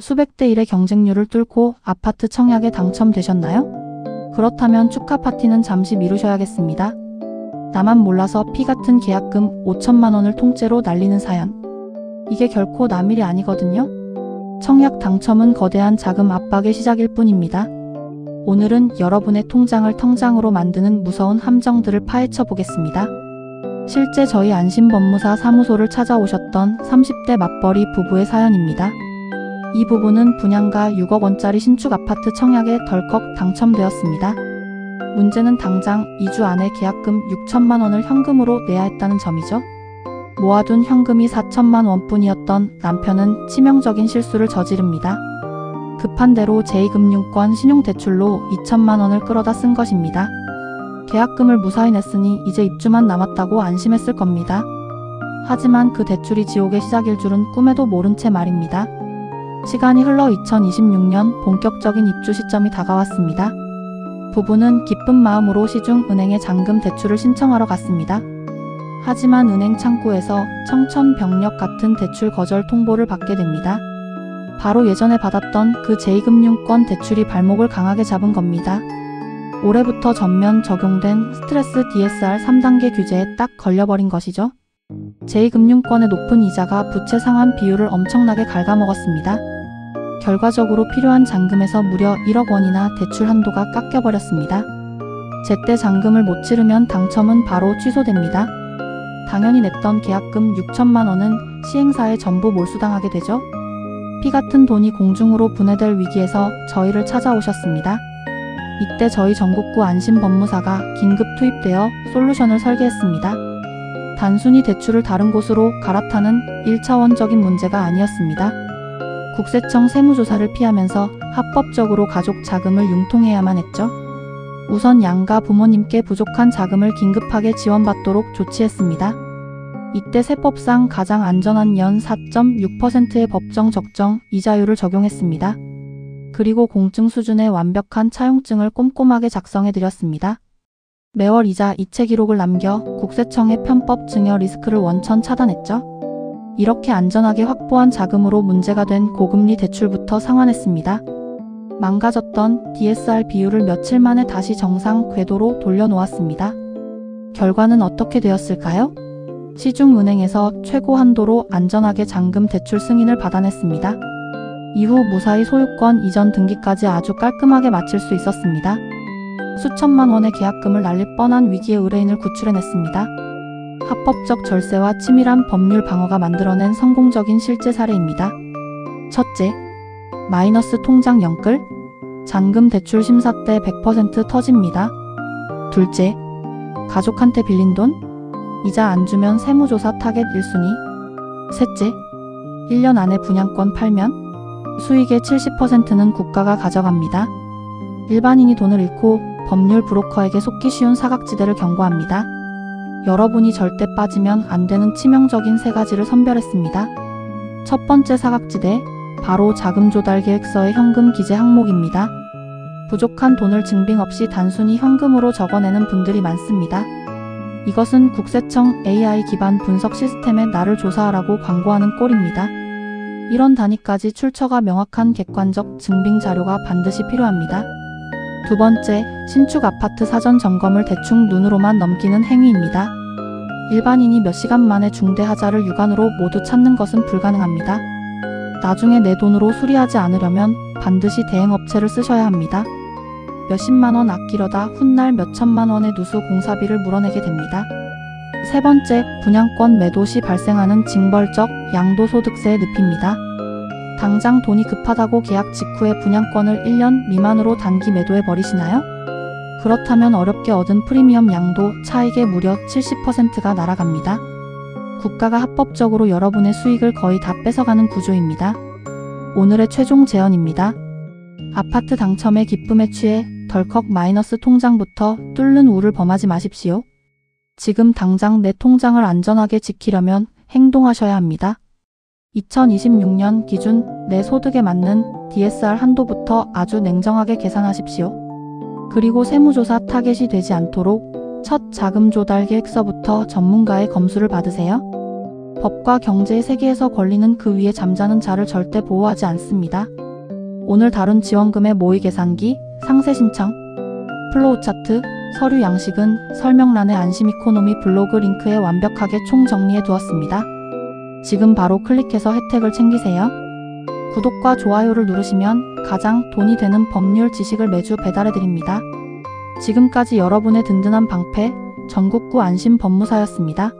수백 대 1의 경쟁률을 뚫고 아파트 청약에 당첨되셨나요? 그렇다면 축하 파티는 잠시 미루셔야겠습니다. 나만 몰라서 피 같은 계약금 5천만 원을 통째로 날리는 사연. 이게 결코 남일이 아니거든요. 청약 당첨은 거대한 자금 압박의 시작일 뿐입니다. 오늘은 여러분의 통장을 텅장으로 만드는 무서운 함정들을 파헤쳐 보겠습니다. 실제 저희 안심법무사 사무소를 찾아오셨던 30대 맞벌이 부부의 사연입니다. 이 부부는 분양가 6억 원짜리 신축 아파트 청약에 덜컥 당첨되었습니다. 문제는 당장 2주 안에 계약금 6천만 원을 현금으로 내야 했다는 점이죠. 모아둔 현금이 4천만 원뿐이었던 남편은 치명적인 실수를 저지릅니다. 급한 대로 제2금융권 신용대출로 2천만 원을 끌어다 쓴 것입니다. 계약금을 무사히 냈으니 이제 입주만 남았다고 안심했을 겁니다. 하지만 그 대출이 지옥의 시작일 줄은 꿈에도 모른 채 말입니다. 시간이 흘러 2026년 본격적인 입주 시점이 다가왔습니다. 부부는 기쁜 마음으로 시중은행에 잔금 대출을 신청하러 갔습니다. 하지만 은행 창구에서 청천벽력 같은 대출 거절 통보를 받게 됩니다. 바로 예전에 받았던 그 제2금융권 대출이 발목을 강하게 잡은 겁니다. 올해부터 전면 적용된 스트레스 DSR 3단계 규제에 딱 걸려버린 것이죠. 제2금융권의 높은 이자가 부채 상환 비율을 엄청나게 갉아먹었습니다. 결과적으로 필요한 잔금에서 무려 1억 원이나 대출 한도가 깎여버렸습니다. 제때 잔금을 못 치르면 당첨은 바로 취소됩니다. 당연히 냈던 계약금 6천만 원은 시행사에 전부 몰수당하게 되죠. 피 같은 돈이 공중으로 분해될 위기에서 저희를 찾아오셨습니다. 이때 저희 전국구 안심법무사가 긴급 투입되어 솔루션을 설계했습니다. 단순히 대출을 다른 곳으로 갈아타는 1차원적인 문제가 아니었습니다. 국세청 세무조사를 피하면서 합법적으로 가족 자금을 융통해야만 했죠. 우선 양가 부모님께 부족한 자금을 긴급하게 지원받도록 조치했습니다. 이때 세법상 가장 안전한 연 4.6%의 법정 적정 이자율을 적용했습니다. 그리고 공증 수준의 완벽한 차용증을 꼼꼼하게 작성해드렸습니다. 매월 이자 이체 기록을 남겨 국세청의 편법 증여 리스크를 원천 차단했죠. 이렇게 안전하게 확보한 자금으로 문제가 된 고금리 대출부터 상환했습니다. 망가졌던 DSR 비율을 며칠 만에 다시 정상 궤도로 돌려놓았습니다. 결과는 어떻게 되었을까요? 시중은행에서 최고 한도로 안전하게 잔금 대출 승인을 받아냈습니다. 이후 무사히 소유권 이전 등기까지 아주 깔끔하게 마칠 수 있었습니다. 수천만 원의 계약금을 날릴 뻔한 위기의 의뢰인을 구출해냈습니다. 합법적 절세와 치밀한 법률 방어가 만들어낸 성공적인 실제 사례입니다. 첫째, 마이너스 통장 영끌, 잔금 대출 심사 때 100% 터집니다. 둘째, 가족한테 빌린 돈, 이자 안 주면 세무조사 타겟 1순위. 셋째, 1년 안에 분양권 팔면 수익의 70%는 국가가 가져갑니다. 일반인이 돈을 잃고 법률 브로커에게 속기 쉬운 사각지대를 경고합니다. 여러분이 절대 빠지면 안 되는 치명적인 세 가지를 선별했습니다. 첫 번째 사각지대, 바로 자금 조달 계획서의 현금 기재 항목입니다. 부족한 돈을 증빙 없이 단순히 현금으로 적어내는 분들이 많습니다. 이것은 국세청 AI 기반 분석 시스템에 나를 조사하라고 광고하는 꼴입니다. 이런 단위까지 출처가 명확한 객관적 증빙 자료가 반드시 필요합니다. 두 번째, 신축 아파트 사전 점검을 대충 눈으로만 넘기는 행위입니다. 일반인이 몇 시간 만에 중대 하자를 육안으로 모두 찾는 것은 불가능합니다. 나중에 내 돈으로 수리하지 않으려면 반드시 대행업체를 쓰셔야 합니다. 몇십만 원 아끼려다 훗날 몇천만 원의 누수 공사비를 물어내게 됩니다. 세 번째, 분양권 매도 시 발생하는 징벌적 양도소득세의 늪입니다. 당장 돈이 급하다고 계약 직후에 분양권을 1년 미만으로 단기 매도해 버리시나요? 그렇다면 어렵게 얻은 프리미엄 양도 차익의 무려 70%가 날아갑니다. 국가가 합법적으로 여러분의 수익을 거의 다 뺏어가는 구조입니다. 오늘의 최종 제언입니다. 아파트 당첨의 기쁨에 취해 덜컥 마이너스 통장부터 뚫는 우를 범하지 마십시오. 지금 당장 내 통장을 안전하게 지키려면 행동하셔야 합니다. 2026년 기준 내 소득에 맞는 DSR 한도부터 아주 냉정하게 계산하십시오. 그리고 세무조사 타겟이 되지 않도록 첫 자금 조달 계획서부터 전문가의 검수를 받으세요. 법과 경제의 세계에서 권리는 그 위에 잠자는 자를 절대 보호하지 않습니다. 오늘 다룬 지원금의 모의 계산기, 상세 신청, 플로우 차트, 서류 양식은 설명란의 안심이코노미 블로그 링크에 완벽하게 총정리해 두었습니다. 지금 바로 클릭해서 혜택을 챙기세요. 구독과 좋아요를 누르시면 가장 돈이 되는 법률 지식을 매주 배달해드립니다. 지금까지 여러분의 든든한 방패, 전국구 안심법무사였습니다.